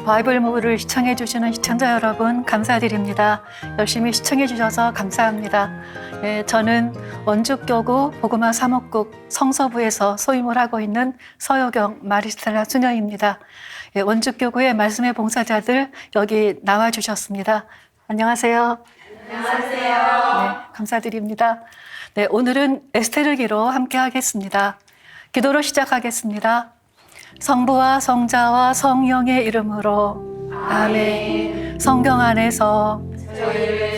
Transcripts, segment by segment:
바이블무브를 시청해 주시는 시청자 여러분 감사드립니다. 열심히 시청해 주셔서 감사합니다. 저는 원주교구 복음화 사목국 성서부에서 소임을 하고 있는 서효경 마리스텔라 수녀입니다. 원주교구의 말씀의 봉사자들 여기 나와 주셨습니다. 안녕하세요. 안녕하세요. 네, 감사드립니다. 네, 오늘은 에스테르기로 함께 하겠습니다. 기도로 시작하겠습니다. 성부와 성자와 성령의 이름으로 아멘. 성경 안에서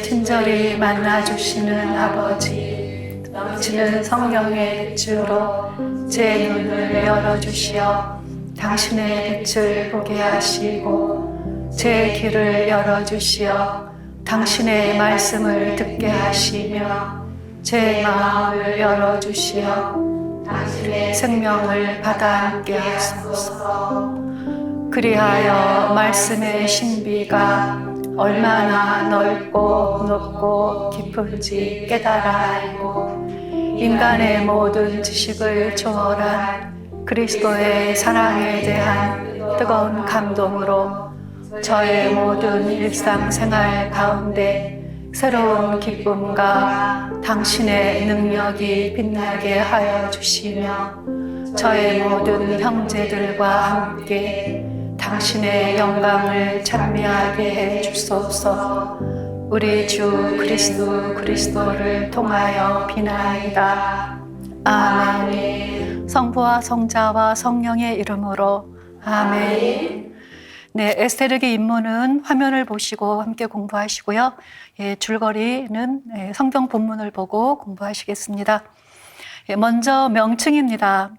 친절히 만나주시는 아버지, 넘치는 성령의 주로 제 눈을 열어주시어 당신의 빛을 보게 하시고 제 귀를 열어주시어 당신의 말씀을 듣게 하시며 제 마음을 열어주시어 당신의 생명을 받아 함께 하소서. 그리하여 말씀의 신비가 얼마나 넓고 높고 깊은지 깨달아 알고 인간의 모든 지식을 초월한 그리스도의 사랑에 대한 뜨거운 감동으로 저의 모든 일상생활 가운데 새로운 기쁨과 당신의 능력이 빛나게 하여 주시며 저의 모든 형제들과 함께 당신의 영광을 찬미하게 해 주소서. 우리 주 그리스도를 통하여 비나이다. 아멘. 성부와 성자와 성령의 이름으로 아멘. 네, 에스테르기 입문은 화면을 보시고 함께 공부하시고요. 줄거리는 성경 본문을 보고 공부하시겠습니다. 먼저 명칭입니다.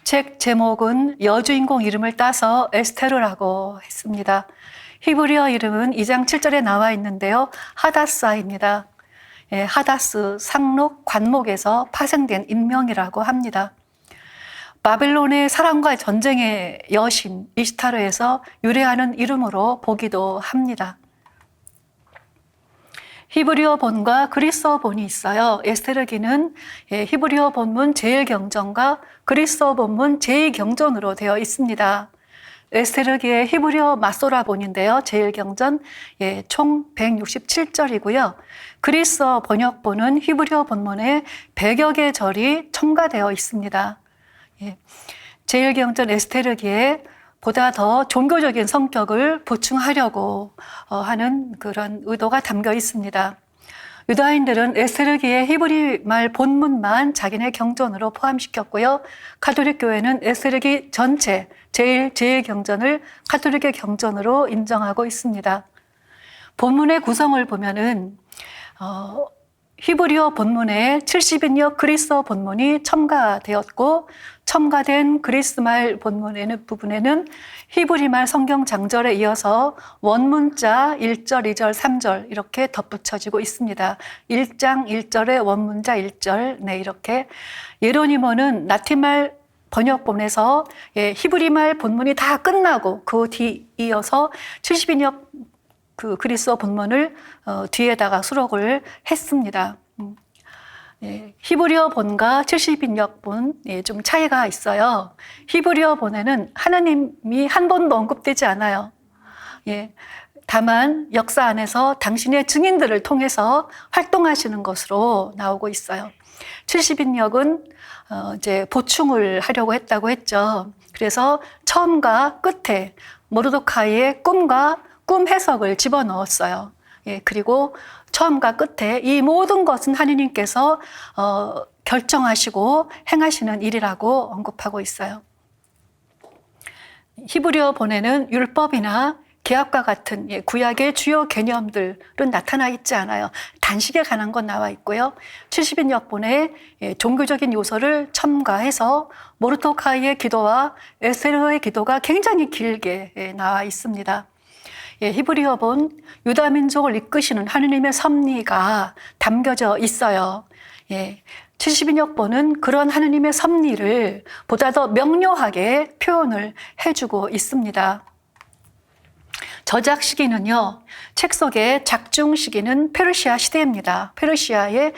책 제목은 여주인공 이름을 따서 에스테르라고 했습니다. 히브리어 이름은 2장 7절에 나와 있는데요. 하다사입니다. 하다스, 상록, 관목에서 파생된 인명이라고 합니다. 바벨론의 사랑과 전쟁의 여신 이시타르에서 유래하는 이름으로 보기도 합니다. 히브리어 본과 그리스어 본이 있어요. 에스테르기는 히브리어 본문 제1경전과 그리스어 본문 제2경전으로 되어 있습니다. 에스테르기의 히브리어 마소라 본인데요. 제1경전 총 167절이고요. 그리스어 번역본은 히브리어 본문에 100여 개 절이 첨가되어 있습니다. 제1경전 에스테르기에 보다 더 종교적인 성격을 보충하려고 하는 그런 의도가 담겨 있습니다. 유다인들은 에스테르기의 히브리 말 본문만 자기네 경전으로 포함시켰고요. 가톨릭 교회는 에스테르기 전체 제1경전을 가톨릭의 경전으로 인정하고 있습니다. 본문의 구성을 보면은 히브리어 본문에 70인역 그리스어 본문이 첨가되었고 첨가된 그리스말 본문에는 부분에는 히브리말 성경 장절에 이어서 원문자 1절, 2절, 3절 이렇게 덧붙여지고 있습니다. 1장 1절에 원문자 1절, 네, 이렇게. 예로니모는 라틴말 번역본에서 히브리말 본문이 다 끝나고 그 뒤 이어서 70인역 그 그리스어 본문을 뒤에다가 수록을 했습니다. 히브리어 본과 70인역 본 좀 차이가 있어요. 히브리어 본에는 하나님이 한 번도 언급되지 않아요. 다만 역사 안에서 당신의 증인들을 통해서 활동하시는 것으로 나오고 있어요. 70인역은 이제 보충을 하려고 했다고 했죠. 그래서 처음과 끝에 모르드카이의 꿈과 꿈 해석을 집어넣었어요. 그리고 처음과 끝에 이 모든 것은 하느님께서 결정하시고 행하시는 일이라고 언급하고 있어요. 히브리어 본에는 율법이나 계약과 같은 구약의 주요 개념들은 나타나 있지 않아요. 단식에 관한 건 나와 있고요. 70인역 본에 종교적인 요소를 첨가해서 모르도카이의 기도와 에스테르의 기도가 굉장히 길게 나와 있습니다. 히브리어 본 유다 민족을 이끄시는 하느님의 섭리가 담겨져 있어요. 70인역 본은 그런 하느님의 섭리를 보다 더 명료하게 표현을 해주고 있습니다. 저작 시기는요, 책 속의 작중 시기는 페르시아 시대입니다. 페르시아의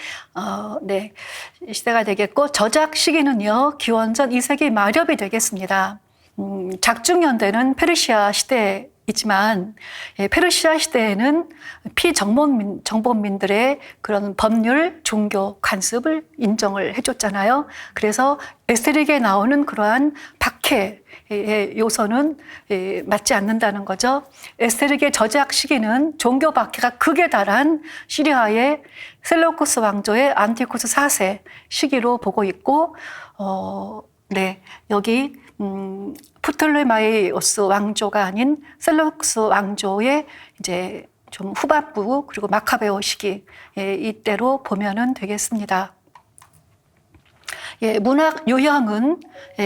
시대가 되겠고, 저작 시기는요, 기원전 2세기 마렵이 되겠습니다. 작중연대는 페르시아 시대 있지만 페르시아 시대에는 피정복민들의 그런 법률, 종교, 관습을 인정을 해줬잖아요. 그래서 에스테르기에 나오는 그러한 박해의 요소는 맞지 않는다는 거죠. 에스테르기의 저작 시기는 종교 박해가 극에 달한 시리아의 셀루쿠스 왕조의 안티오쿠스 4세 시기로 보고 있고, 여기 프톨레마이오스 왕조가 아닌 셀루쿠스 왕조의 이제 좀 후반부 그리고 마카베오 시기 이때로 보면은 되겠습니다. 문학 유형은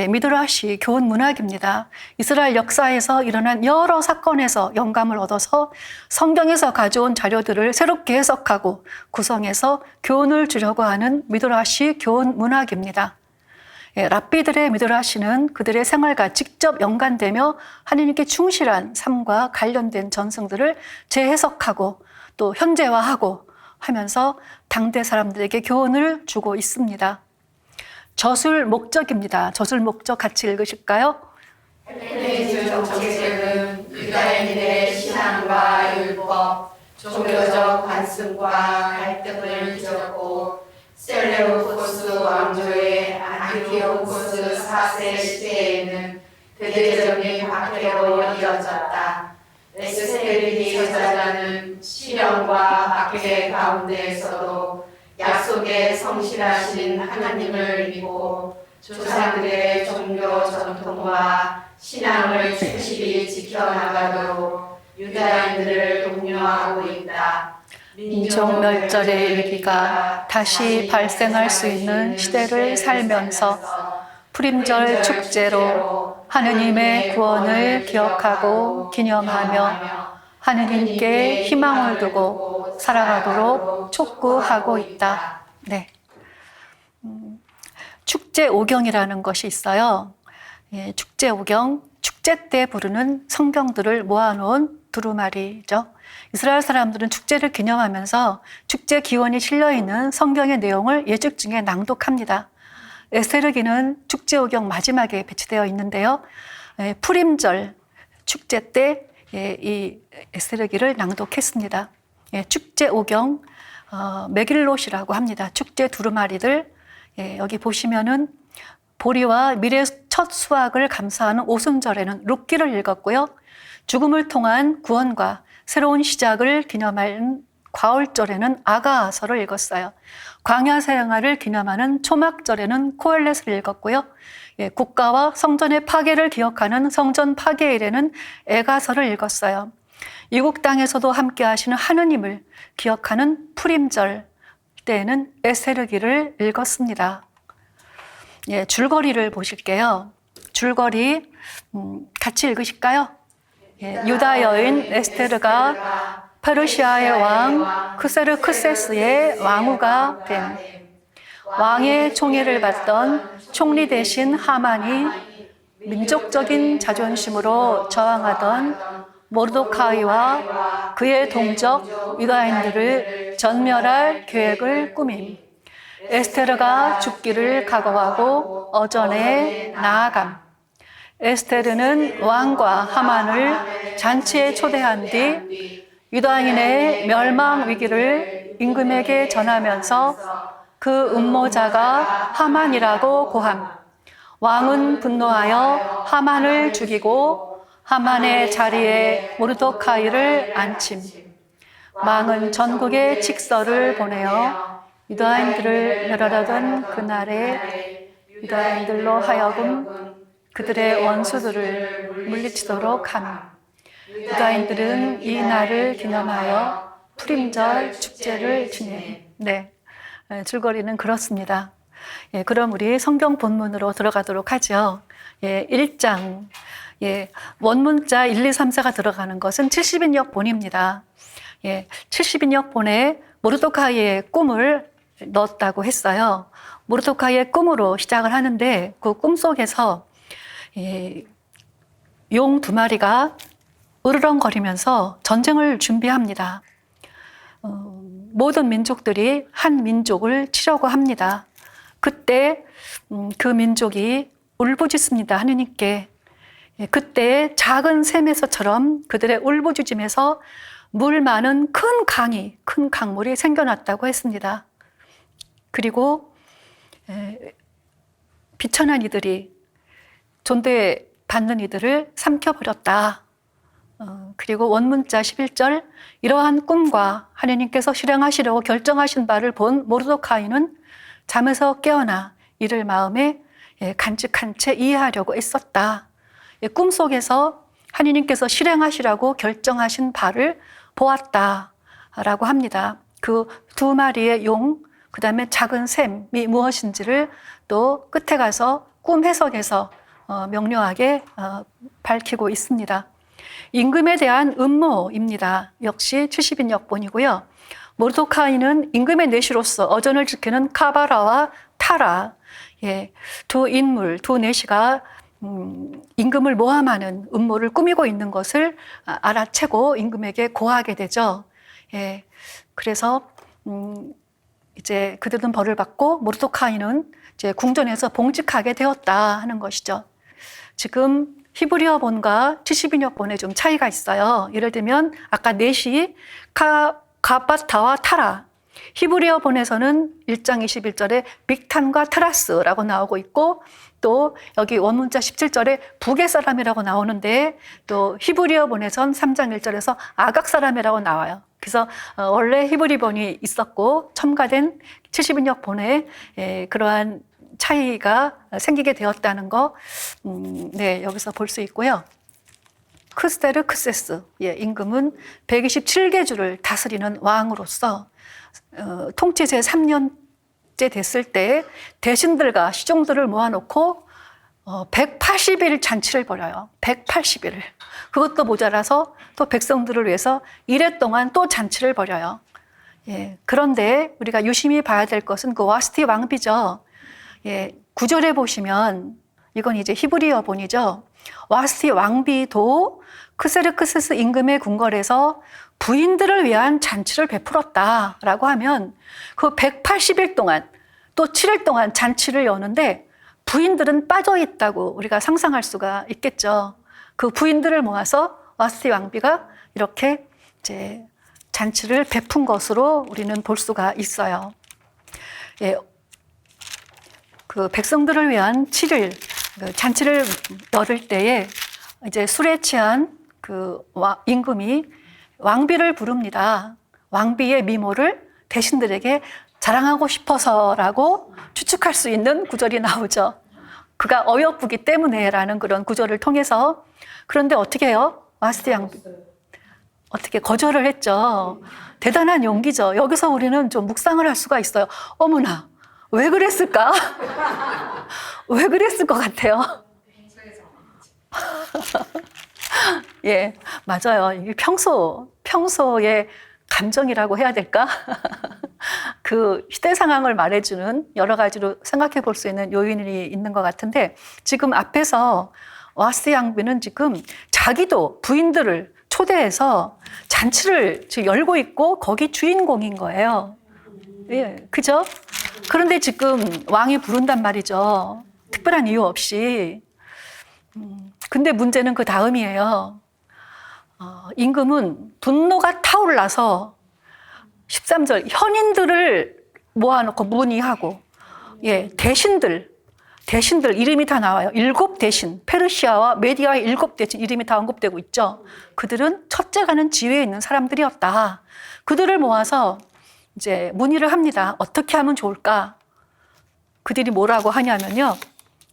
미드라시 교훈 문학입니다. 이스라엘 역사에서 일어난 여러 사건에서 영감을 얻어서 성경에서 가져온 자료들을 새롭게 해석하고 구성해서 교훈을 주려고 하는 미드라시 교훈 문학입니다. 랍비들의 미드라시는 그들의 생활과 직접 연관되며 하나님께 충실한 삶과 관련된 전승들을 재해석하고 또 현재화하고 하면서 당대 사람들에게 교훈을 주고 있습니다. 저술 목적입니다. 저술 목적 같이 읽으실까요? 헬레니즘 정책은 유다인들의 신앙과 율법, 종교적 관습과 갈등을 빚었고 셀레우코스 왕조의 안티오코스 4세 시대에는 대대적인 박해로 이어졌다. 에스테르기 저자는 시련과 박해 가운데에서도 약속에 성실하신 하나님을 믿고 조상들의 종교 전통과 신앙을 충실히 지켜나가도록 유다인들을 독려하고 있다. 민족 멸절의 위기가 다시 발생할 수 있는 시대를 살면서 푸림절 축제로 하느님의 구원을 기억하고 기념하며 하느님께 희망을 두고 살아가도록 촉구하고 있다. 네. 축제 오경이라는 것이 있어요. 축제 오경, 축제 때 부르는 성경들을 모아놓은 두루마리죠. 이스라엘 사람들은 축제를 기념하면서 축제 기원이 실려있는 성경의 내용을 예측 중에 낭독합니다. 에스테르기는 축제 오경 마지막에 배치되어 있는데요. 푸림절 축제 때 이 에스테르기를 낭독했습니다. 축제 오경 메길롯이라고 합니다. 축제 두루마리들 여기 보시면은 보리와 밀의 첫 수확을 감사하는 오순절에는 룻기를 읽었고요. 죽음을 통한 구원과 새로운 시작을 기념하는 과울절에는 아가서를 읽었어요. 광야 생활을 기념하는 초막절에는 코엘렛을 읽었고요. 국가와 성전의 파괴를 기억하는 성전 파괴일에는 에가서를 읽었어요. 이국 땅에서도 함께 하시는 하느님을 기억하는 푸림절 때에는 에스테르기를 읽었습니다. 줄거리를 보실게요. 줄거리 같이 읽으실까요? 유다 여인 에스테르가 페르시아의 왕 크세르크세스의 왕후가 된 왕의 총애를 받던 총리 대신 하만이 민족적인 자존심으로 저항하던 모르도카이와 그의 동족 유다인들을 전멸할 계획을 꾸밈. 에스테르가 죽기를 각오하고 어전에 나아감. 에스테르는 왕과 하만을 잔치에 초대한 뒤 유다인의 멸망 위기를 임금에게 전하면서 그 음모자가 하만이라고 고함. 왕은 분노하여 하만을 죽이고 하만의 자리에 모르도카이를 앉힘. 왕은 전국에 직서를 보내어 유다인들을 멸하려던 그날에 유다인들로 하여금 그들의 원수들을 물리치도록 함. 유다인들은 이 날을 기념하여 푸림절 축제를 지내. 네, 줄거리는 그렇습니다. 그럼 우리 성경 본문으로 들어가도록 하죠. 1장. 원문자 1, 2, 3, 4가 들어가는 것은 70인역 본입니다. 70인역 본에 모르도카이의 꿈을 넣었다고 했어요. 모르도카이의 꿈으로 시작을 하는데 그 꿈 속에서 용 2마리가 으르렁거리면서 전쟁을 준비합니다. 모든 민족들이 한 민족을 치려고 합니다. 그때 그 민족이 울부짖습니다. 하느님께 그때 작은 샘에서처럼 그들의 울부짖음에서 물 많은 큰 강물이 생겨났다고 했습니다. 그리고 비천한 이들이 존대받는 이들을 삼켜버렸다. 그리고 원문자 11절, 이러한 꿈과 하나님께서 실행하시려고 결정하신 바를 본 모르도카이는 잠에서 깨어나 이를 마음에 간직한 채 이해하려고 애썼다. 꿈속에서 하나님께서 실행하시라고 결정하신 바를 보았다라고 합니다. 그 두 마리의 용, 그 다음에 작은 샘이 무엇인지를 또 끝에 가서 꿈 해석에서 명료하게 밝히고 있습니다. 임금에 대한 음모입니다. 역시 70인 역본이고요. 모르도카이는 임금의 내시로서 어전을 지키는 카바라와 타라, 두 인물, 두 내시가 임금을 모함하는 음모를 꾸미고 있는 것을 알아채고 임금에게 고하게 되죠. 그래서 이제 그들은 벌을 받고 모르도카이는 이제 궁전에서 봉직하게 되었다 하는 것이죠. 지금 히브리어 본과 70인역 본에 좀 차이가 있어요. 예를 들면 아까 넷이 가바타와 타라. 히브리어 본에서는 1장 21절에 빅탄과 트라스라고 나오고 있고, 또 여기 원문자 17절에 북의 사람이라고 나오는데, 또 히브리어 본에선 3장 1절에서 아각 사람이라고 나와요. 그래서 원래 히브리 본이 있었고 첨가된 70인역 본에 그러한 차이가 생기게 되었다는 거, 여기서 볼 수 있고요. 크스테르크세스, 임금은 127개 주를 다스리는 왕으로서 통치 제3년째 됐을 때 대신들과 시종들을 모아놓고 180일 잔치를 벌여요. 180일을. 그것도 모자라서 또 백성들을 위해서 1회 동안 또 잔치를 벌여요. 그런데 우리가 유심히 봐야 될 것은 그 와스티 왕비죠. 9절에 보시면 이건 이제 히브리어 본이죠. 와스티 왕비도 크세르크세스 임금의 궁궐에서 부인들을 위한 잔치를 베풀었다라고 하면 그 180일 동안 또 7일 동안 잔치를 여는데 부인들은 빠져 있다고 우리가 상상할 수가 있겠죠. 그 부인들을 모아서 와스티 왕비가 이렇게 이제 잔치를 베푼 것으로 우리는 볼 수가 있어요. 그 백성들을 위한 7일 잔치를 열을 때에 이제 술에 취한 그 임금이 왕비를 부릅니다. 왕비의 미모를 대신들에게 자랑하고 싶어서라고 추측할 수 있는 구절이 나오죠. 그가 어여쁘기 때문에라는 그런 구절을 통해서. 그런데 어떻게 해요? 와스티 왕비 어떻게 거절을 했죠. 대단한 용기죠. 여기서 우리는 좀 묵상을 할 수가 있어요. 어머나, 왜 그랬을까? 왜 그랬을 것 같아요? 맞아요. 이게 평소의 감정이라고 해야 될까? 그 시대 상황을 말해주는 여러 가지로 생각해 볼 수 있는 요인이 있는 것 같은데, 지금 앞에서 와스티 왕비는 지금 자기도 부인들을 초대해서 잔치를 지금 열고 있고 거기 주인공인 거예요. 그죠? 그런데 지금 왕이 부른단 말이죠. 특별한 이유 없이. 근데 문제는 그 다음이에요. 임금은 분노가 타올라서 13절 현인들을 모아놓고 문의하고, 대신들 이름이 다 나와요. 7대신, 페르시아와 메디아의 7대신 이름이 다 언급되고 있죠. 그들은 첫째가는 지위에 있는 사람들이었다. 그들을 모아서 이제 문의를 합니다. 어떻게 하면 좋을까? 그들이 뭐라고 하냐면요.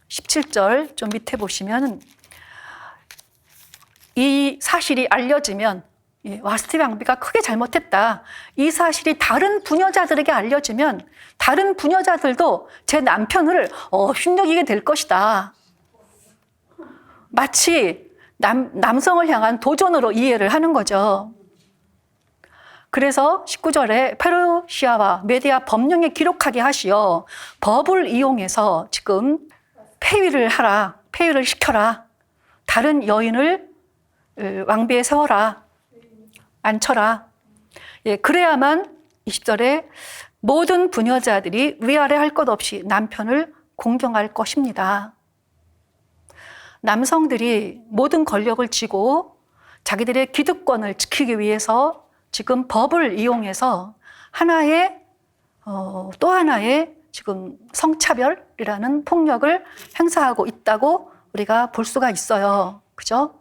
17절 좀 밑에 보시면 이 사실이 알려지면, 와스티 왕비가 크게 잘못했다. 이 사실이 다른 부녀자들에게 알려지면 다른 부녀자들도 제 남편을 흉내기게 될 것이다. 마치 남성을 향한 도전으로 이해를 하는 거죠. 그래서 19절에 페르시아와 메디아 법령에 기록하게 하시어 법을 이용해서 지금 폐위를 시켜라. 다른 여인을 왕비에 세워라. 앉혀라. 그래야만 20절에 모든 부녀자들이 위아래 할 것 없이 남편을 공경할 것입니다. 남성들이 모든 권력을 쥐고 자기들의 기득권을 지키기 위해서 지금 법을 이용해서 또 하나의 지금 성차별이라는 폭력을 행사하고 있다고 우리가 볼 수가 있어요. 그죠?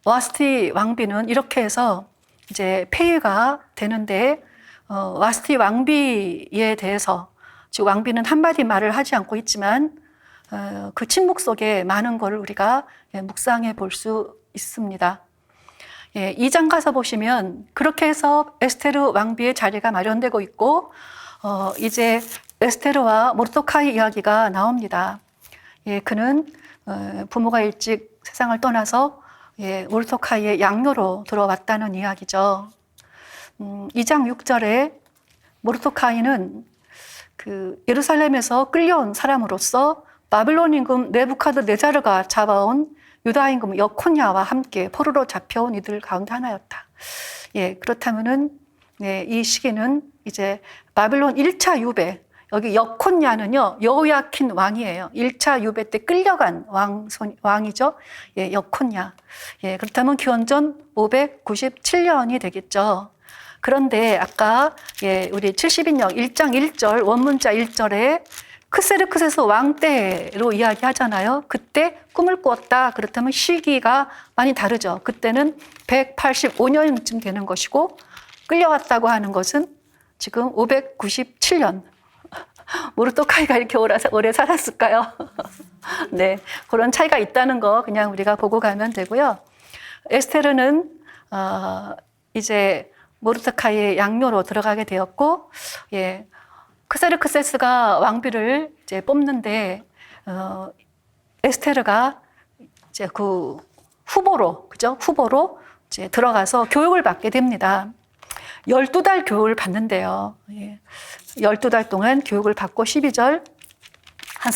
와스티 왕비는 이렇게 해서 이제 폐위가 되는데, 와스티 왕비에 대해서 지금 왕비는 한마디 말을 하지 않고 있지만, 그 침묵 속에 많은 것을 우리가 묵상해 볼 수 있습니다. 2장 가서 보시면 그렇게 해서 에스테르 왕비의 자리가 마련되고 있고, 이제 에스테르와 모르도카이 이야기가 나옵니다. 그는 부모가 일찍 세상을 떠나서 모르도카이의 양녀로 들어왔다는 이야기죠. 2장 6절에 모르도카이는 그 예루살렘에서 끌려온 사람으로서 바빌론 임금 네부카드네자르가 잡아온 유다 임금 여코냐와 함께 포로로 잡혀온 이들 가운데 하나였다. 그렇다면은 이 시기는 이제 바빌론 1차 유배, 여기 여코냐는요 여호야킨 왕이에요. 1차 유배 때 끌려간 왕이죠. 여코냐. 그렇다면 기원전 597년이 되겠죠. 그런데 아까 우리 70인역 1장 1절 원문자 1절에 크세르크세스 왕 때로 이야기하잖아요. 그때 꿈을 꾸었다. 그렇다면 시기가 많이 다르죠. 그때는 185년쯤 되는 것이고 끌려왔다고 하는 것은 지금 597년. 모르도카이가 이렇게 오래 살았을까요? 네, 그런 차이가 있다는 거 그냥 우리가 보고 가면 되고요. 에스테르는 이제 모르도카이의 양녀로 들어가게 되었고, 크세르크세스가 왕비를 이제 뽑는데 에스테르가 이제 그 후보로 이제 들어가서 교육을 받게 됩니다. 12달 교육을 받는데요. 12달 동안 교육을 받고 12절 한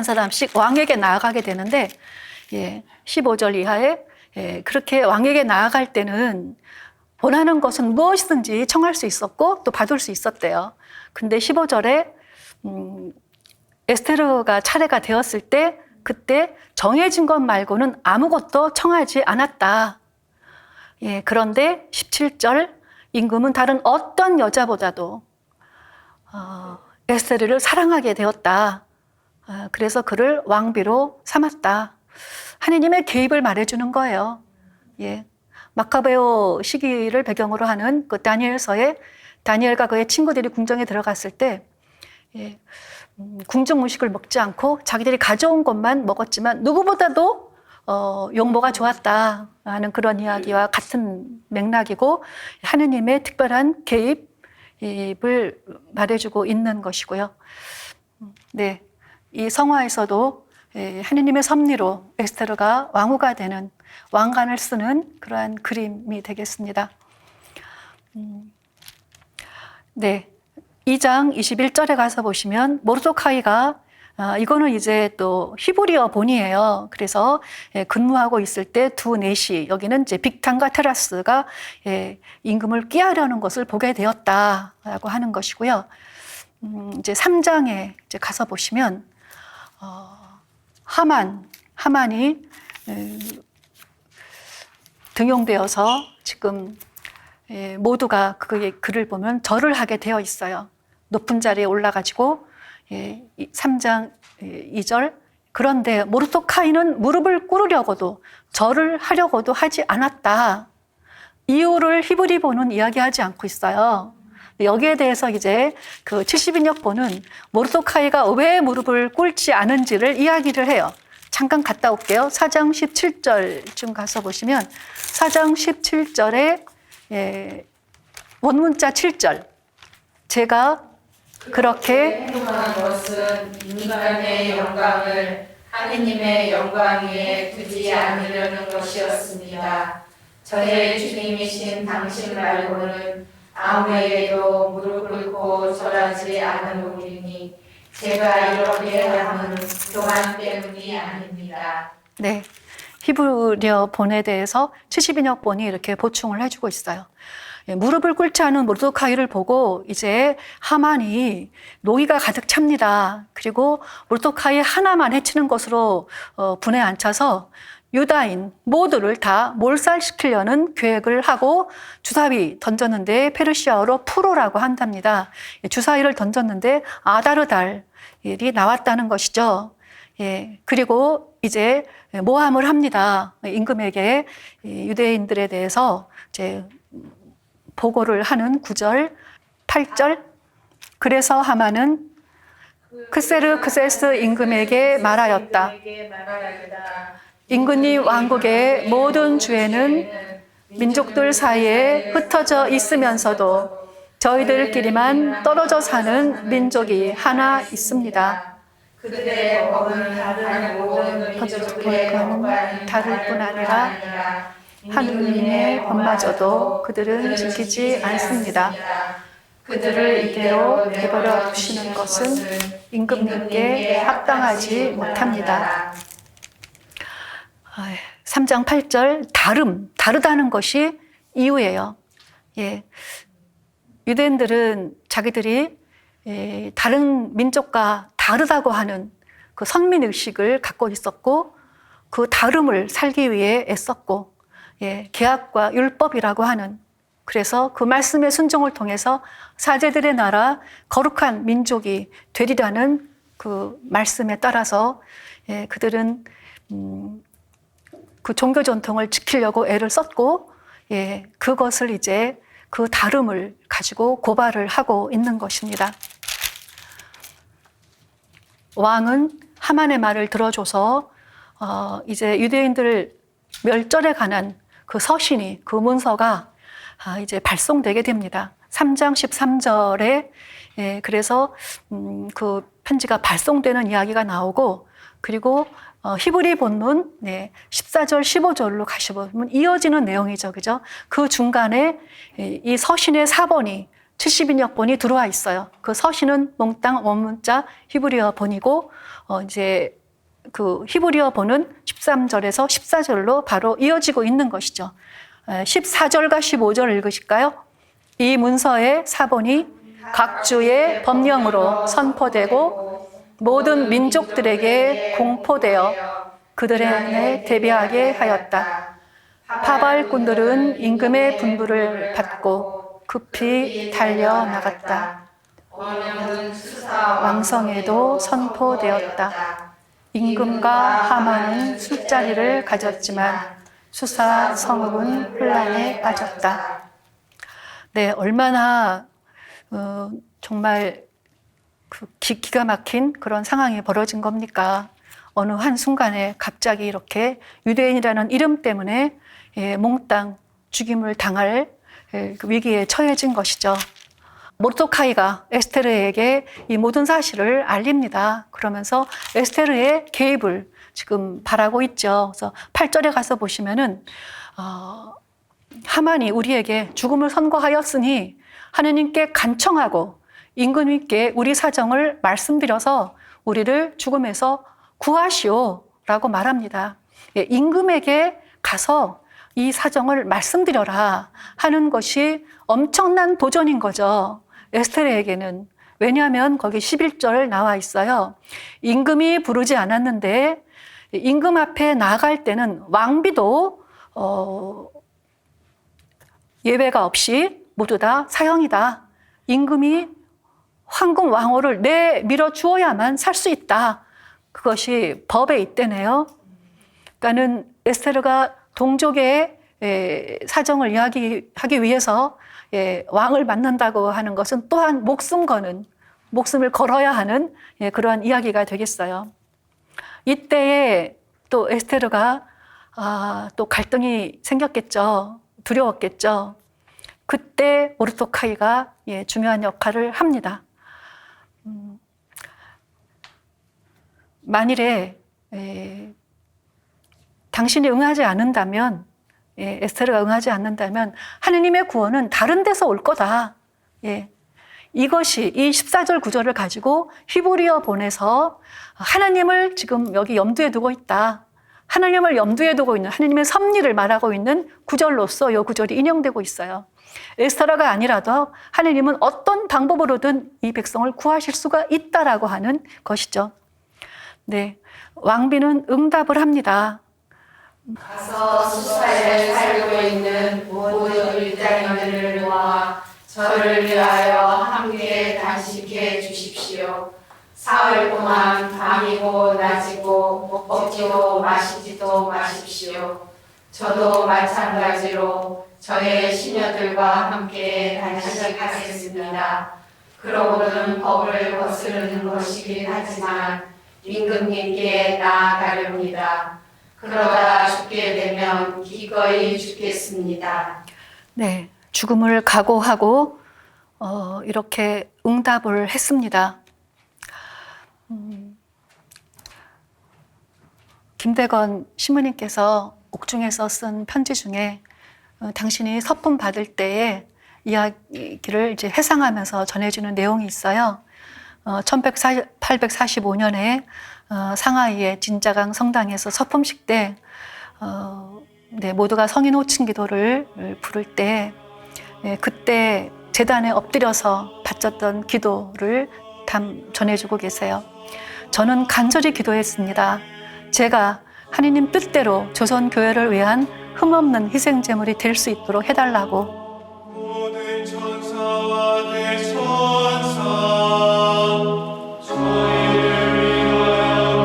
사람씩 왕에게 나아가게 되는데 15절 이하에 그렇게 왕에게 나아갈 때는 원하는 것은 무엇이든지 청할 수 있었고 또 받을 수 있었대요. 근데 15절에 에스테르가 차례가 되었을 때 그때 정해진 것 말고는 아무것도 청하지 않았다. 그런데 17절 임금은 다른 어떤 여자보다도 에스테르를 사랑하게 되었다. 그래서 그를 왕비로 삼았다. 하느님의 개입을 말해주는 거예요. 마카베오 시기를 배경으로 하는 그 다니엘서에 다니엘과 그의 친구들이 궁정에 들어갔을 때 궁정 음식을 먹지 않고 자기들이 가져온 것만 먹었지만 누구보다도 용모가 좋았다 하는 그런 이야기와 같은 맥락이고 하느님의 특별한 개입을 말해주고 있는 것이고요. 네, 이 성화에서도 하느님의 섭리로 에스테르가 왕후가 되는 왕관을 쓰는 그러한 그림이 되겠습니다. 네, 2장 21절에 가서 보시면 모르도카이가 이거는 이제 또 히브리어 본이에요. 그래서 근무하고 있을 때 두 넷이 여기는 이제 빅탄과 테라스가 임금을 끼하려는 것을 보게 되었다라고 하는 것이고요. 이제 3장에 이제 가서 보시면 하만이 등용되어서 지금 모두가 그의 글을 보면 절을 하게 되어 있어요. 높은 자리에 올라가지고 3장 2절 그런데 모르도카이는 무릎을 꿇으려고도 절을 하려고도 하지 않았다. 이유를 히브리본은 이야기하지 않고 있어요. 여기에 대해서 이제 그 70인역 본은 모르도카이가 왜 무릎을 꿇지 않은지를 이야기를 해요. 잠깐 갔다 올게요. 4장 17절쯤 가서 보시면 4장 17절에 원문자 7절 제가 그렇게 행동한 것은 인간의 영광을 하느님의 영광 위에 두지 않으려는 것이었습니다. 저의 주님이신 당신 말고는 아무에게도 무릎 꿇고 절하지 않으리니 제가 이렇게 함은 교만 때문이 아닙니다. 네, 히브리어 본에 대해서 70인역 본이 이렇게 보충을 해주고 있어요. 무릎을 꿇지 않은 모르드카이를 보고 이제 하만이 노기가 가득 찹니다. 그리고 모르드카이 하나만 해치는 것으로 분에 안 차서 유다인 모두를 다 몰살시키려는 계획을 하고 주사위 던졌는데 페르시아어로 프로라고 한답니다. 주사위를 던졌는데 아다르달이 나왔다는 것이죠. 그리고 이제 모함을 합니다. 임금에게 유대인들에 대해서 이제 보고를 하는 9절, 8절. 그래서 하만은 크세르크세스 임금에게 말하였다. 임금이 왕국의 모든 주에는 민족들 사이에 흩어져 있으면서도 저희들끼리만 떨어져 사는 민족이 하나 있습니다. 그들의 법은 다른 모든 민족들의 법과는 다를 뿐 아니라 하느님의 법마저도 그들은 지키지 않습니다. 그들을 이대로 내버려 두시는 것은 임금님께 합당하지 못합니다. 3장 8절 다르다는 것이 이유예요. 유대인들은 자기들이 다른 민족과 다르다고 하는 그 선민의식을 갖고 있었고 그 다름을 살기 위해 애썼고 계약과 율법이라고 하는 그래서 그 말씀의 순종을 통해서 사제들의 나라 거룩한 민족이 되리라는 그 말씀에 따라서 그들은 그 종교 전통을 지키려고 애를 썼고 그것을 이제 그 다름을 가지고 고발을 하고 있는 것입니다. 왕은 하만의 말을 들어줘서 이제 유대인들 멸절에 관한 그 서신이 그 문서가 이제 발송되게 됩니다. 3장 13절에 그래서 그 편지가 발송되는 이야기가 나오고 그리고 히브리 본문 14절 15절로 가시면 이어지는 내용이죠. 그죠? 그 중간에 이 서신의 사본이 70인역본이 들어와 있어요. 그 서신은 몽땅 원문자 히브리어 본이고 이제 그 히브리어 본은 13절에서 14절로 바로 이어지고 있는 것이죠. 14절과 15절 읽으실까요? 이 문서의 사본이 각 주의 법령으로 선포되고 모든 민족들에게 공포되어 그들의 안에 대비하게 하였다. 파발꾼들은 임금의 분부를 받고 급히 달려나갔다. 왕성에도 선포되었다. 임금과 하만은 술자리를 가졌지만 수사 성읍은 혼란에 빠졌다. 얼마나 정말 기가 막힌 그런 상황이 벌어진 겁니까? 어느 한순간에 갑자기 이렇게 유대인이라는 이름 때문에 몽땅 죽임을 당할 그 위기에 처해진 것이죠. 모르드카이가 에스테르에게 이 모든 사실을 알립니다. 그러면서 에스테르의 개입을 지금 바라고 있죠. 그래서 8절에 가서 보시면은 하만이 우리에게 죽음을 선고하였으니 하느님께 간청하고 임금님께 우리 사정을 말씀드려서 우리를 죽음에서 구하시오라고 말합니다. 임금에게 가서 이 사정을 말씀드려라 하는 것이 엄청난 도전인 거죠. 에스테르에게는. 왜냐하면 거기 11절 나와 있어요. 임금이 부르지 않았는데 임금 앞에 나아갈 때는 왕비도 예외가 없이 모두 다 사형이다. 임금이 황금 왕호를 내밀어 주어야만 살 수 있다. 그것이 법에 있대네요. 그러니까는 에스테르가 동족의 사정을 이야기하기 위해서 왕을 만난다고 하는 것은 또한 목숨을 걸어야 하는 그러한 이야기가 되겠어요. 이때에 또 에스테르가 또 갈등이 생겼겠죠. 두려웠겠죠. 그때 모르드카이가 중요한 역할을 합니다. 만일에 당신이 응하지 않는다면 에스테르가 응하지 않는다면 하느님의 구원은 다른 데서 올 거다. 이것이 이 14절 9절을 가지고 히브리어 본에서 하나님을 지금 여기 염두에 두고 있다. 하나님을 염두에 두고 있는 하나님의 섭리를 말하고 있는 구절로서 이 구절이 인용되고 있어요. 에스더라가 아니라도 하느님은 어떤 방법으로든 이 백성을 구하실 수가 있다라고 하는 것이죠. 네, 왕비는 응답을 합니다. 가서 수사에 살고 있는 모든 율단인들을 모아 저를 위하여 함께 단식해 주십시오. 사흘 동안 밤이고 낮이고 먹지도 마시지도 마십시오. 저도 마찬가지로 저의 시녀들과 함께 단식하겠습니다. 그러고는 법을 거스르는 것이긴 하지만 임금님께 나아가렵니다. 그러다 죽게 되면 기꺼이 죽겠습니다. 네, 죽음을 각오하고 이렇게 응답을 했습니다. 김대건 신부님께서 옥중에서 쓴 편지 중에 당신이 서품 받을 때의 이야기를 이제 회상하면서 전해주는 내용이 있어요. 1845년에 상하이의 진자강 성당에서 서품식 때 네, 모두가 성인 호칭 기도를 부를 때 그때 제단에 엎드려서 바쳤던 기도를 전해주고 계세요. 저는 간절히 기도했습니다. 제가 하느님 뜻대로 조선 교회를 위한 흠없는 희생 제물이 될 수 있도록 해달라고. 모든 천사와 대천사 저희를 위하여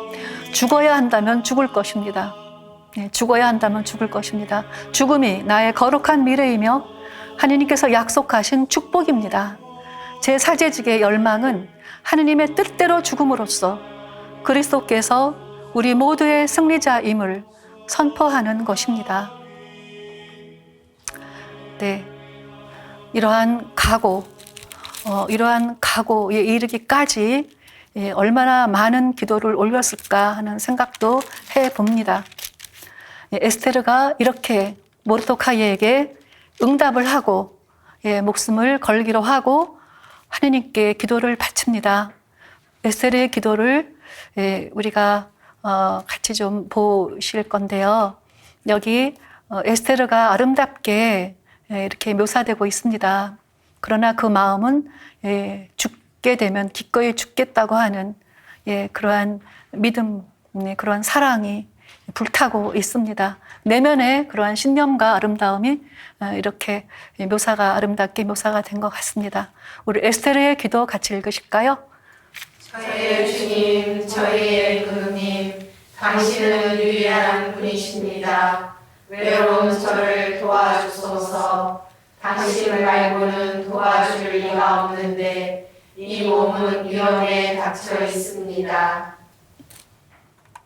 빌어주소서. 죽어야 한다면 죽을 것입니다. 네, 죽어야 한다면 죽을 것입니다. 죽음이 나의 거룩한 미래이며 하느님께서 약속하신 축복입니다. 제 사제직의 열망은 하느님의 뜻대로 죽음으로써 그리스도께서 우리 모두의 승리자임을 선포하는 것입니다. 네, 이러한 각오에 이르기까지 얼마나 많은 기도를 올렸을까 하는 생각도 해봅니다. 에스테르가 이렇게 모르도카이에게 응답을 하고 목숨을 걸기로 하고 하느님께 기도를 바칩니다. 에스테르의 기도를 우리가 같이 좀 보실 건데요. 여기 에스테르가 아름답게 이렇게 묘사되고 있습니다. 그러나 그 마음은 죽게 되면 기꺼이 죽겠다고 하는 그러한 믿음, 그러한 사랑이 불타고 있습니다. 내면에 그러한 신념과 아름다움이 이렇게 아름답게 묘사가 된 것 같습니다. 우리 에스테르의 기도 같이 읽으실까요? 저희의 주님, 저희의 임금님, 당신은 유일한 분이십니다. 외로운 저를 도와주소서. 당신을 말고는 도와줄 이가 없는데 이 몸은 위험에 닥쳐 있습니다.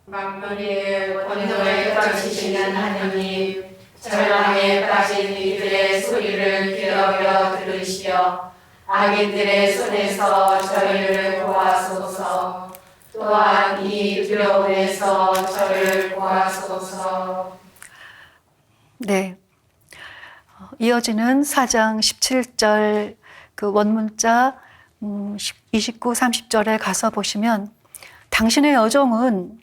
만물의 원동을 떨치시는 하느님, 절망에 빠진 이들의 소리를 귀여겨 들으시어 악인들의 손에서 저희를 구하소서. 또한 이 두려움에서 저를 구하소서. 네. 이어지는 4장 17절 그 원문자 29, 30절에 가서 보시면 당신의 여종은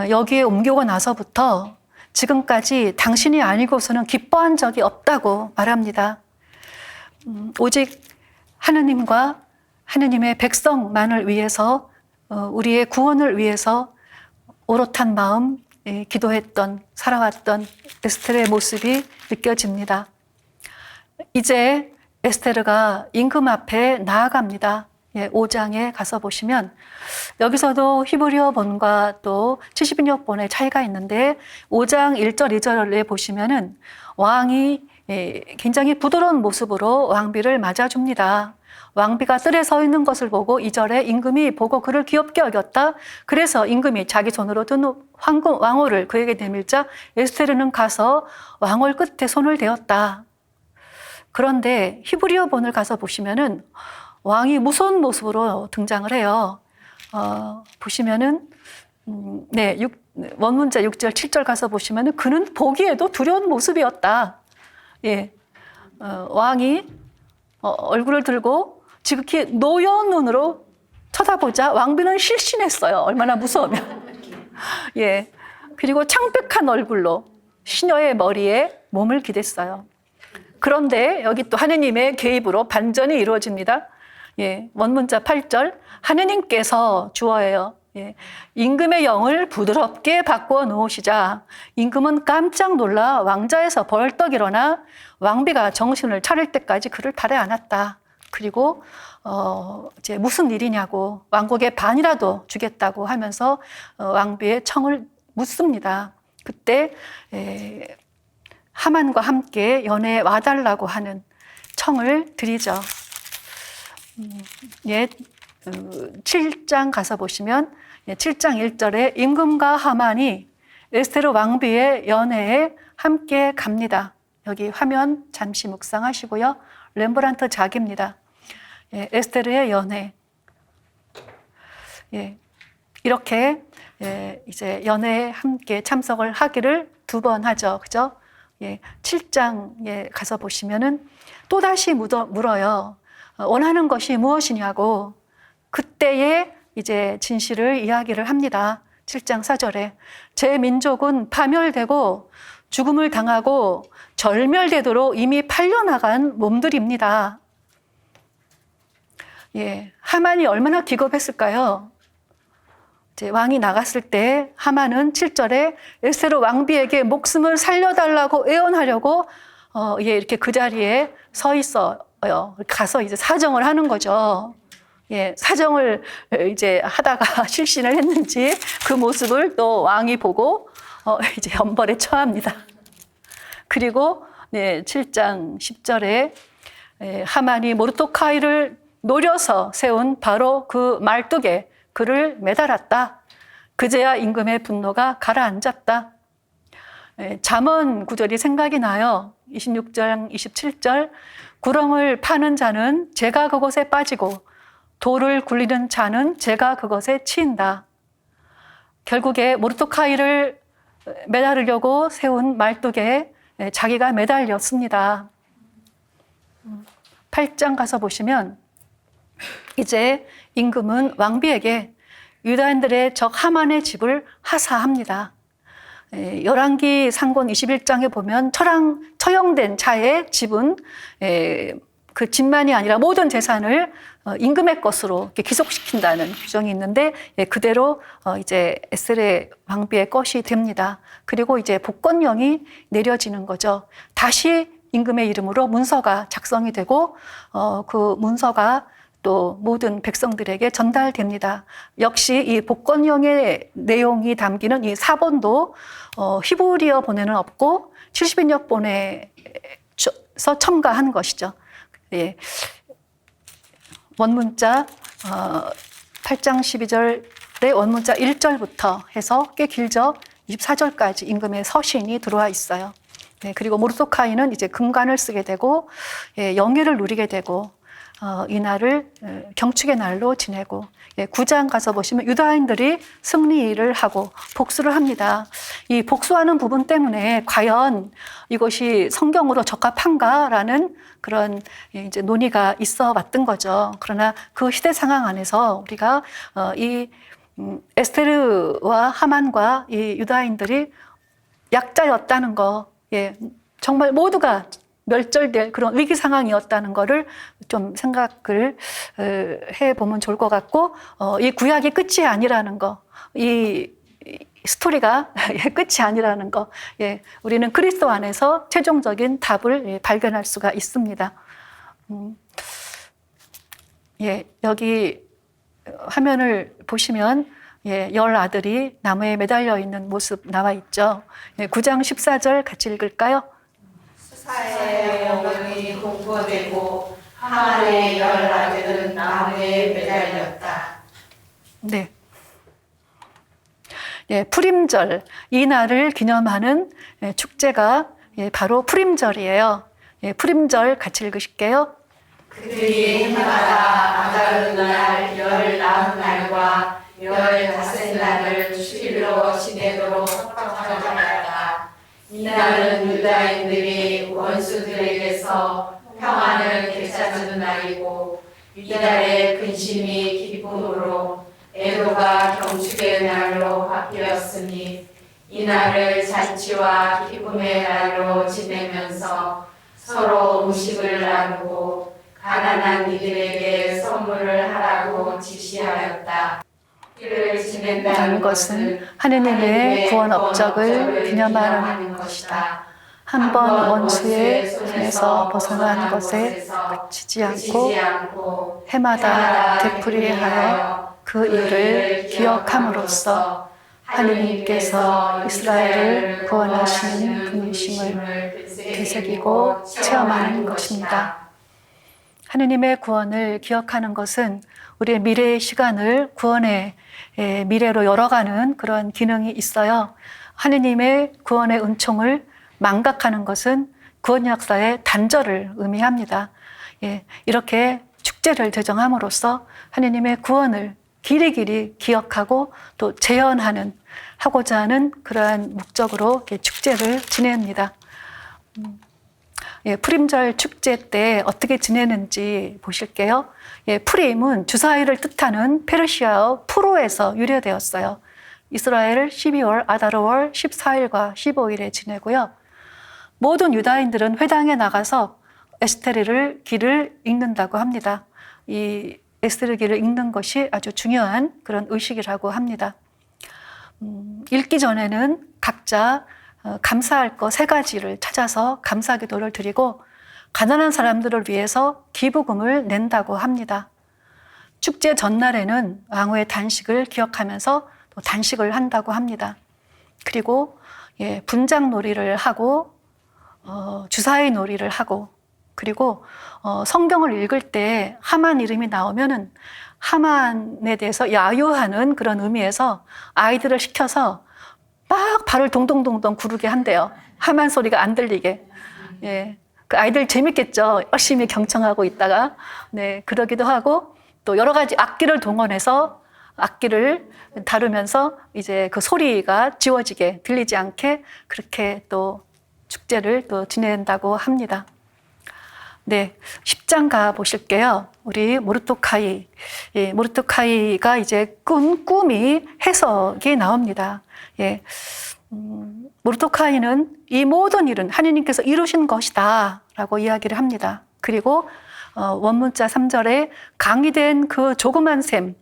여기에 옮겨가 나서부터 지금까지 당신이 아니고서는 기뻐한 적이 없다고 말합니다. 오직 하느님과 하느님의 백성만을 위해서 우리의 구원을 위해서 오롯한 마음 기도했던 살아왔던 에스테르의 모습이 느껴집니다. 이제 에스테르가 임금 앞에 나아갑니다. 5장에 가서 보시면 여기서도 히브리어 본과 또 70인역 본의 차이가 있는데 5장 1절 2절에 보시면은 왕이 굉장히 부드러운 모습으로 왕비를 맞아줍니다. 왕비가 뜰에 서 있는 것을 보고 2절에 임금이 보고 그를 귀엽게 여겼다. 그래서 임금이 자기 손으로 든 왕호를 그에게 내밀자 에스테르는 가서 왕홀 끝에 손을 대었다. 그런데 히브리어 본을 가서 보시면은 왕이 무서운 모습으로 등장을 해요. 보시면은 원문자 6절 7절 가서 보시면은 그는 보기에도 두려운 모습이었다. 왕이 얼굴을 들고 지극히 노여운 눈으로 쳐다보자 왕비는 실신했어요. 얼마나 무서우면. 그리고 창백한 얼굴로 시녀의 머리에 몸을 기댔어요. 그런데 여기 또 하느님의 개입으로 반전이 이루어집니다. 예, 원문자 8절 하느님께서 주어예요. 예, 임금의 영을 부드럽게 바꾸어 놓으시자 임금은 깜짝 놀라 왕자에서 벌떡 일어나 왕비가 정신을 차릴 때까지 그를 달에 안았다. 그리고 이제 무슨 일이냐고 왕국의 반이라도 주겠다고 하면서 왕비의 청을 묻습니다. 그때 하만과 함께 연애에 와달라고 하는 청을 드리죠. 7장 가서 보시면 7장 1절에 임금과 하만이 에스테르 왕비의 연애에 함께 갑니다. 여기 화면 잠시 묵상하시고요. 렘브란트 작입니다. 에스테르의 연애. 이렇게 이제 연애에 함께 참석을 하기를 2번 하죠. 그죠? 7장에 가서 보시면은 또다시 물어요. 원하는 것이 무엇이냐고. 그때의 이제 진실을 이야기를 합니다. 7장 4절에 제 민족은 파멸되고 죽음을 당하고 절멸되도록 이미 팔려나간 몸들입니다. 하만이 얼마나 기겁했을까요? 이제 왕이 나갔을 때 하만은 7절에 에스테르 왕비에게 목숨을 살려달라고 애원하려고 이렇게 그 자리에 서 있어요. 가서 이제 사정을 하는 거죠. 사정을 이제 하다가 실신을 했는지 그 모습을 또 왕이 보고 이제 엄벌에 처합니다. 그리고 7장 10절에 하만이 모르도카이를 노려서 세운 바로 그 말뚝에 그를 매달았다. 그제야 임금의 분노가 가라앉았다. 잠언 구절이 생각이 나요. 26장 27절 구렁을 파는 자는 제가 그곳에 빠지고 돌을 굴리는 자는 제가 그것에 치인다. 결국에 모르도카이를 매달으려고 세운 말뚝에 자기가 매달렸습니다. 8장 가서 보시면 이제 임금은 왕비에게 유다인들의 적 하만의 집을 하사합니다. 열왕기 상권 21장에 보면 처형된 자의 집은 그 집만이 아니라 모든 재산을 임금의 것으로 이렇게 귀속시킨다는 규정이 있는데 그대로 이제 에스레 왕비의 것이 됩니다. 그리고 이제 복권령이 내려지는 거죠. 다시 임금의 이름으로 문서가 작성이 되고 그 문서가 또 모든 백성들에게 전달됩니다. 역시 이 복권령의 내용이 담기는 이 사본도 히브리어 본에는 없고 70인역 본에서 첨가한 것이죠. 원문자 8장 12절의 원문자 1절부터 해서 꽤 길죠. 24절까지 임금의 서신이 들어와 있어요. 그리고 모르도카이는 이제 금관을 쓰게 되고 영예를 누리게 되고 이 날을 경축의 날로 지내고 9장 가서 보시면 유다인들이 승리를 하고 복수를 합니다. 이 복수하는 부분 때문에 과연 이것이 성경으로 적합한가라는 그런 이제 논의가 있어 왔던 거죠. 그러나 그 시대 상황 안에서 우리가 이 에스테르와 하만과 이 유다인들이 약자였다는 거, 정말 모두가 멸절될 그런 위기 상황이었다는 거를 좀 생각을 해보면 좋을 것 같고, 이 구약이 끝이 아니라는 거, 이 스토리가 끝이 아니라는 거, 우리는 그리스도 안에서 최종적인 답을 발견할 수가 있습니다. 여기 화면을 보시면 10 아들이 나무에 매달려 있는 모습 나와 있죠. 9장 14절 같이 읽을까요? 수사의 영혼이 공포되고 하만의 10 아들은 나무에 매달렸다. 네. 푸림절, 이 날을 기념하는 축제가 바로 푸림절이에요. 푸림절 같이 읽으실게요. 그들이 해마다 아다른 날, 10 남은 날과 15 날을 주일로 지내도록 확정하였다. 이날은 유다인들이 원수들에게서 평안을 되찾는 날이고 이달의 근심이 기쁨으로 애도가 경축의 날로 바뀌었으니 이날을 잔치와 기쁨의 날로 지내면서 서로 음식을 나누고 가난한 이들에게 선물을 하라고 지시하였다. 이를 지낸다는 것은 하느님의 구원 업적을 기념하는 것이다. 한 번 원수의 손에서 벗어난 것에 그치지 않고 해마다 되풀이하여 그 일을 기억함으로써 하느님께서 이스라엘을 구원하시는 분이심을 되새기고 체험하는 것입니다. 하느님의 구원을 기억하는 것은 우리의 미래의 시간을 구원의 미래로 열어가는 그런 기능이 있어요. 하느님의 구원의 은총을 망각하는 것은 구원 역사의 단절을 의미합니다. 이렇게 축제를 제정함으로써 하느님의 구원을 길이길이 기억하고 또 재현하는 하고자 하는 그러한 목적으로 축제를 지냅니다. 푸림절 축제 때 어떻게 지내는지 보실게요. 푸림은 주사위를 뜻하는 페르시아어 푸로에서 유래되었어요. 이스라엘 12월 아다르월 14일과 15일에 지내고요. 모든 유다인들은 회당에 나가서 에스테르 길을 읽는다고 합니다. 이 에스테르 길을 읽는 것이 아주 중요한 그런 의식이라고 합니다. 읽기 전에는 각자 감사할 것 3가지를 찾아서 감사 기도를 드리고 가난한 사람들을 위해서 기부금을 낸다고 합니다. 축제 전날에는 왕후의 단식을 기억하면서 또 단식을 한다고 합니다. 그리고 분장 놀이를 하고 주사위 놀이를 하고 그리고 성경을 읽을 때 하만 이름이 나오면은 하만에 대해서 야유하는 그런 의미에서 아이들을 시켜서 막 발을 동동동동 구르게 한대요. 하만 소리가 안 들리게. 그 아이들 재밌겠죠. 열심히 경청하고 있다가 그러기도 하고 또 여러 가지 악기를 동원해서 악기를 다루면서 이제 그 소리가 지워지게 들리지 않게 그렇게 또 축제를 또 지낸다고 합니다. 10장 가 보실게요. 우리 모르토카이. 모르토카이가 이제 꾼 꿈이 해석이 나옵니다. 모르토카이는 이 모든 일은 하느님께서 이루신 것이다 라고 이야기를 합니다. 그리고 원문자 3절에 강의된 그 조그만 샘,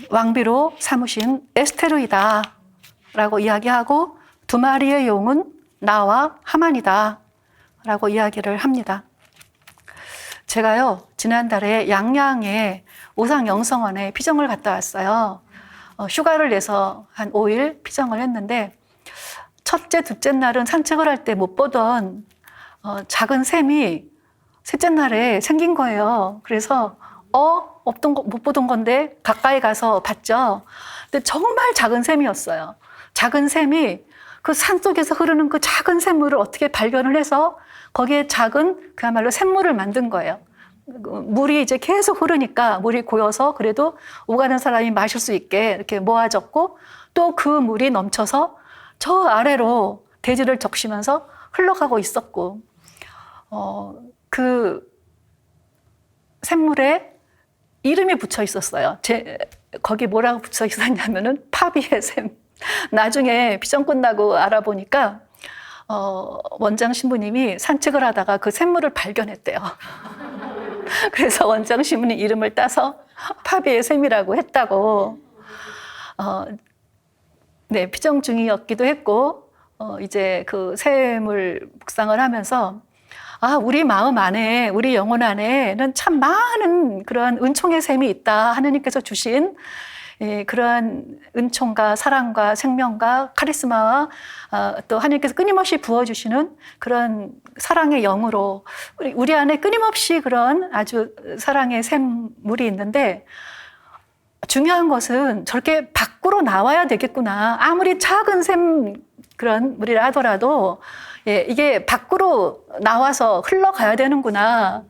왕비로 삼으신 에스테르이다 라고 이야기하고 2마리의 용은 나와 하만이다 라고 이야기를 합니다. 제가요 지난달에 양양에 오상영성원에 피정을 갔다 왔어요. 휴가를 내서 한 5일 피정을 했는데 첫째, 둘째 날은 산책을 할 때 못 보던 작은 샘이 셋째 날에 생긴 거예요. 그래서 못 보던 건데 가까이 가서 봤죠. 근데 정말 작은 샘이었어요. 작은 샘이 그 산속에서 흐르는 그 작은 샘물을 어떻게 발견을 해서 거기에 작은 그야말로 샘물을 만든 거예요. 물이 이제 계속 흐르니까 물이 고여서 그래도 오가는 사람이 마실 수 있게 이렇게 모아졌고 또 그 물이 넘쳐서 저 아래로 대지를 적시면서 흘러가고 있었고 그 샘물에 이름이 붙여 있었어요. 거기 뭐라고 붙여 있었냐면은 파비의 샘. 나중에 피정 끝나고 알아보니까 원장 신부님이 산책을 하다가 그 샘물을 발견했대요. 그래서 원장 신부님 이름을 따서 파비의 샘이라고 했다고. 피정 중이었기도 했고 이제 그 샘을 묵상을 하면서 우리 마음 안에, 우리 영혼 안에는 참 많은 그런 은총의 샘이 있다. 하느님께서 주신 그러한 은총과 사랑과 생명과 카리스마와 또 하느님께서 끊임없이 부어주시는 그런 사랑의 영으로 우리 안에 끊임없이 그런 아주 사랑의 샘물이 있는데 중요한 것은 저렇게 밖으로 나와야 되겠구나. 아무리 작은 샘 그런 물이라 하더라도 이게 밖으로 나와서 흘러가야 되는구나.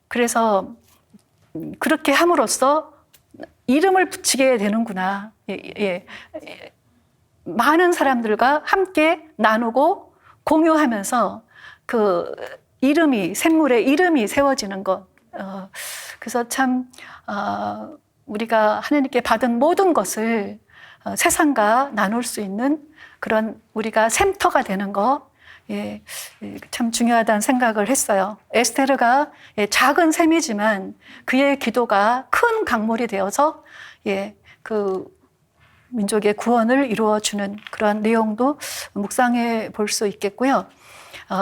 그래서 그렇게 함으로써 이름을 붙이게 되는구나. 많은 사람들과 함께 나누고 공유하면서 그 이름이, 샘물의 이름이 세워지는 것. 그래서 참 우리가 하나님께 받은 모든 것을 세상과 나눌 수 있는 그런 우리가 샘터가 되는 거, 예, 참 중요하다는 생각을 했어요. 에스테르가 작은 셈이지만 그의 기도가 큰 강물이 되어서 그 민족의 구원을 이루어주는 그런 내용도 묵상해 볼 수 있겠고요.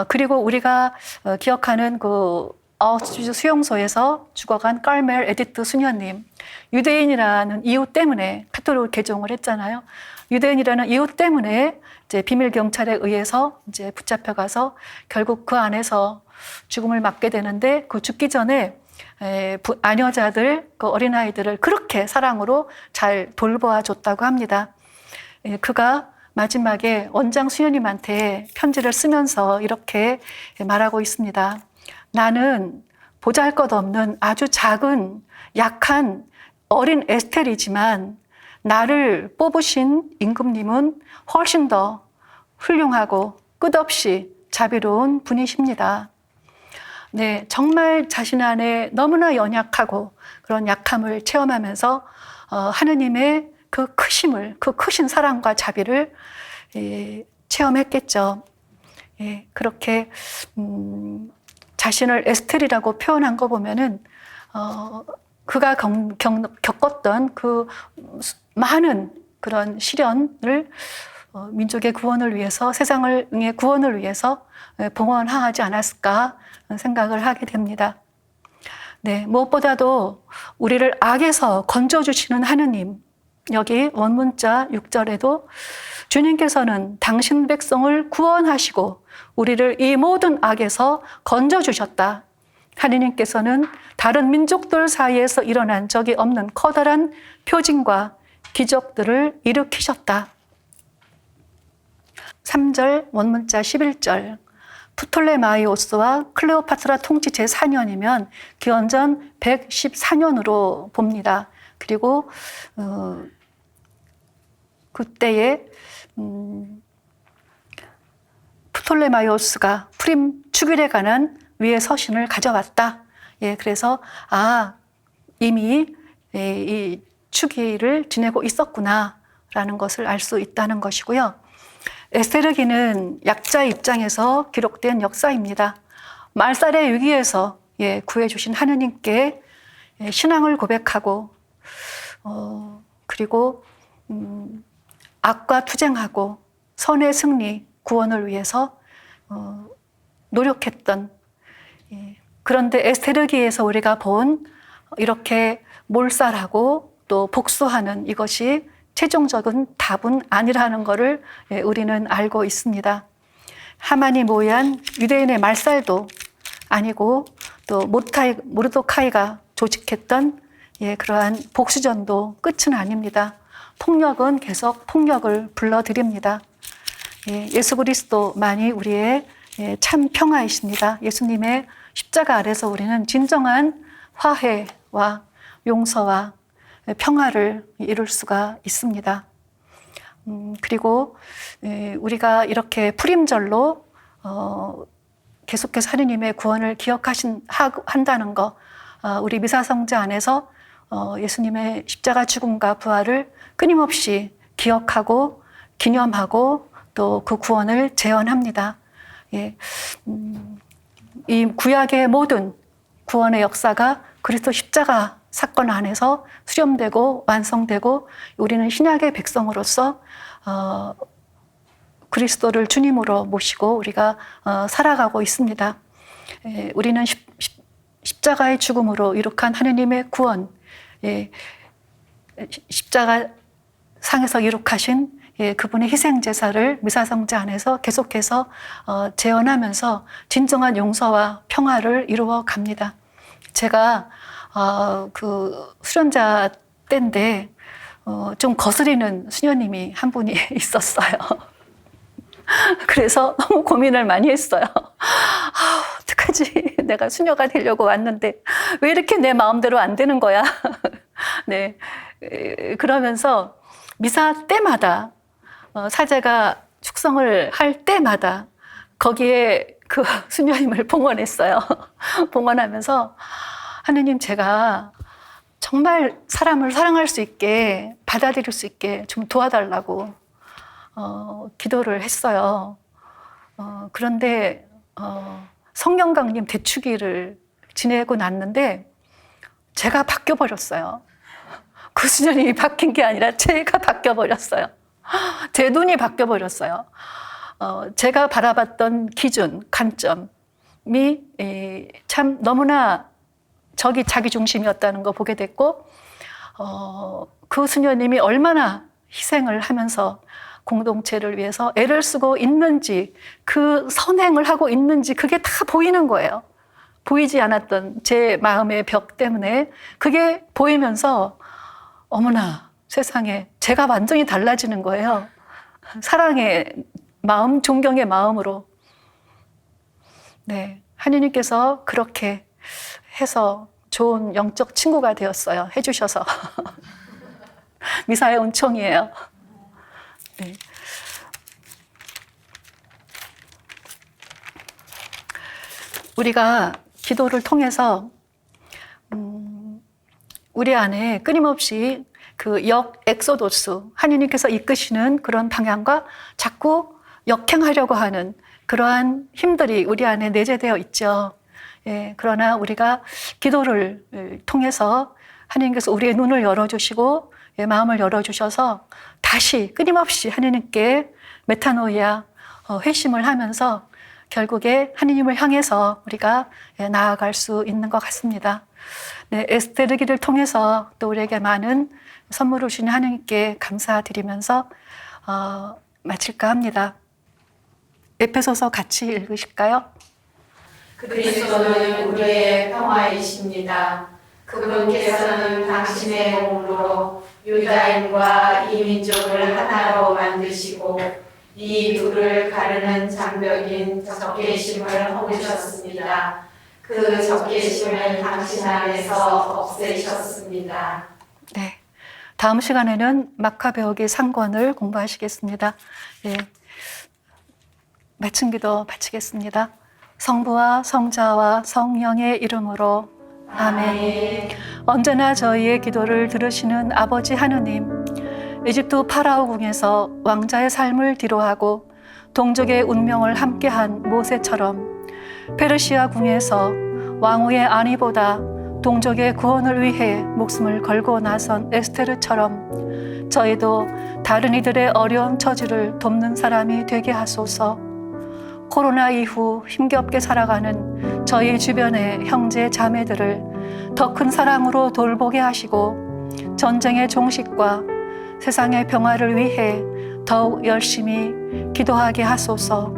그리고 우리가 기억하는 그 아우슈비츠 수용소에서 죽어간 깔멜 에디트 수녀님, 유대인이라는 이유 때문에 카톨릭 개종을 했잖아요. 유대인이라는 이유 때문에 이제 비밀 경찰에 의해서 이제 붙잡혀가서 결국 그 안에서 죽음을 맞게 되는데, 그 죽기 전에 아녀자들, 그 어린아이들을 그렇게 사랑으로 잘 돌보아 줬다고 합니다. 그가 마지막에 원장 수녀님한테 편지를 쓰면서 이렇게 말하고 있습니다. 나는 보잘것없는 아주 작은 약한 어린 에스텔이지만 나를 뽑으신 임금님은 훨씬 더 훌륭하고 끝없이 자비로운 분이십니다. 네, 정말 자신 안에 너무나 연약하고 그런 약함을 체험하면서 하느님의 그 크심을, 그 크신 사랑과 자비를 체험했겠죠. 그렇게 자신을 에스텔이라고 표현한 거 보면은 그가 겪었던 그 많은 그런 시련을 민족의 구원을 위해서, 세상의 구원을 위해서 봉헌하지 않았을까 생각을 하게 됩니다. 네, 무엇보다도 우리를 악에서 건져주시는 하느님, 여기 원문자 6절에도 주님께서는 당신 백성을 구원하시고 우리를 이 모든 악에서 건져주셨다. 하느님께서는 다른 민족들 사이에서 일어난 적이 없는 커다란 표징과 기적들을 일으키셨다. 3절 원문자 11절, 프톨레마이오스와 클레오파트라 통치 제4년이면 기원전 114년으로 봅니다. 그리고 그때에 프톨레마이오스가 푸림 축일에 관한 위의 서신을 가져왔다. 그래서 이미 이 축일을 지내고 있었구나라는 것을 알 수 있다는 것이고요. 에스테르기는 약자의 입장에서 기록된 역사입니다. 말살의 위기에서 구해주신 하느님께 신앙을 고백하고 그리고 악과 투쟁하고 선의 승리, 구원을 위해서 노력했던, 그런데 에스테르기에서 우리가 본 이렇게 몰살하고 또 복수하는 이것이 최종적인 답은 아니라는 것을 우리는 알고 있습니다. 하만이 모의한 유대인의 말살도 아니고 또 모르도카이가 조직했던 그러한 복수전도 끝은 아닙니다. 폭력은 계속 폭력을 불러들입니다. 예수 그리스도만이 우리의 참 평화이십니다. 예수님의 십자가 아래서 우리는 진정한 화해와 용서와 평화를 이룰 수가 있습니다. 그리고 우리가 이렇게 푸림절로 계속해서 하느님의 구원을 한다는 거, 우리 미사성자 안에서 예수님의 십자가 죽음과 부활을 끊임없이 기억하고 기념하고 또 그 구원을 재현합니다. 이 구약의 모든 구원의 역사가 그리스도 십자가 사건 안에서 수렴되고 완성되고 우리는 신약의 백성으로서 그리스도를 주님으로 모시고 우리가 살아가고 있습니다. 우리는 십자가의 죽음으로 이룩한 하느님의 구원, 십자가 상에서 이룩하신 그분의 희생제사를 미사성자 안에서 계속해서 재현하면서 진정한 용서와 평화를 이루어 갑니다. 제가 그 수련자 때인데 좀 거스리는 수녀님이 한 분이 있었어요. 그래서 너무 고민을 많이 했어요. 어떡하지? 내가 수녀가 되려고 왔는데 왜 이렇게 내 마음대로 안 되는 거야? 네, 그러면서 미사 때마다 사제가 축성을 할 때마다 거기에 그 수녀님을 봉헌했어요. 봉헌하면서 하느님, 제가 정말 사람을 사랑할 수 있게, 받아들일 수 있게 좀 도와달라고 기도를 했어요. 그런데 성령 강림 대축일을 지내고 났는데 제가 바뀌어 버렸어요. 그 수녀님이 바뀐 게 아니라 제가 바뀌어 버렸어요. 제 눈이 바뀌어 버렸어요. 제가 바라봤던 기준, 관점이 참 너무나 저기 자기 중심이었다는 거 보게 됐고, 그 수녀님이 얼마나 희생을 하면서 공동체를 위해서 애를 쓰고 있는지, 그 선행을 하고 있는지 그게 다 보이는 거예요. 보이지 않았던 제 마음의 벽 때문에 그게 보이면서 어머나 세상에 제가 완전히 달라지는 거예요. 사랑의 마음, 존경의 마음으로. 네, 하느님께서 그렇게 해서 좋은 영적 친구가 되었어요. 해주셔서. 미사의 은총이에요. 네. 우리가 기도를 통해서 우리 안에 끊임없이 그 엑소도스, 하느님께서 이끄시는 그런 방향과 자꾸 역행하려고 하는 그러한 힘들이 우리 안에 내재되어 있죠. 예, 그러나 우리가 기도를 통해서 하느님께서 우리의 눈을 열어주시고 마음을 열어주셔서 다시 끊임없이 하느님께 메타노이아, 회심을 하면서 결국에 하느님을 향해서 우리가 나아갈 수 있는 것 같습니다. 네, 에스테르기를 통해서 또 우리에게 많은 선물을 주신 하느님께 감사드리면서 마칠까 합니다. 에페소서 같이 읽으실까요? 그리스도는 우리의 평화이십니다. 그분께서는 당신의 몸으로 유다인과 이민족을 하나로 만드시고 이 둘을 가르는 장벽인 적개심을 허무셨습니다. 그 적개심을 당신 안에서 없애셨습니다. 네, 다음 시간에는 마카베오기 상권을 공부하시겠습니다. 네, 마친 기도 바치겠습니다. 성부와 성자와 성령의 이름으로 아멘. 언제나 저희의 기도를 들으시는 아버지 하느님, 이집트 파라오 궁에서 왕자의 삶을 뒤로하고 동족의 운명을 함께한 모세처럼 페르시아 궁에서 왕후의 안위보다 동족의 구원을 위해 목숨을 걸고 나선 에스테르처럼 저희도 다른 이들의 어려운 처지를 돕는 사람이 되게 하소서. 코로나 이후 힘겹게 살아가는 저희 주변의 형제 자매들을 더 큰 사랑으로 돌보게 하시고 전쟁의 종식과 세상의 평화를 위해 더욱 열심히 기도하게 하소서.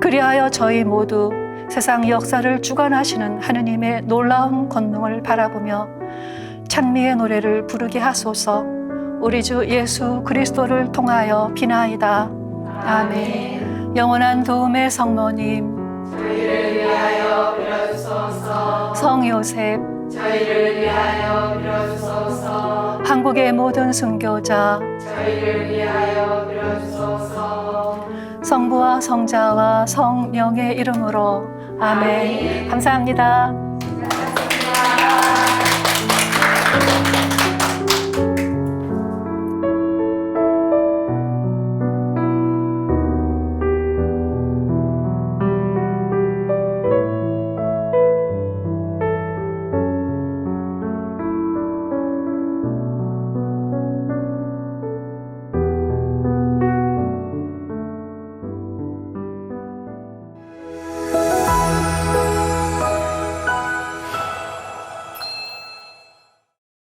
그리하여 저희 모두 세상 역사를 주관하시는 하느님의 놀라운 권능을 바라보며 찬미의 노래를 부르게 하소서. 우리 주 예수 그리스도를 통하여 비나이다. 아멘. 영원한 도움의 성모님, 저희를 위하여 빌어주소서. 성요셉, 저희를 위하여 빌어주소서. 한국의 모든 순교자, 저희를 위하여 빌어주소서. 성부와 성자와 성령의 이름으로 아멘. 감사합니다.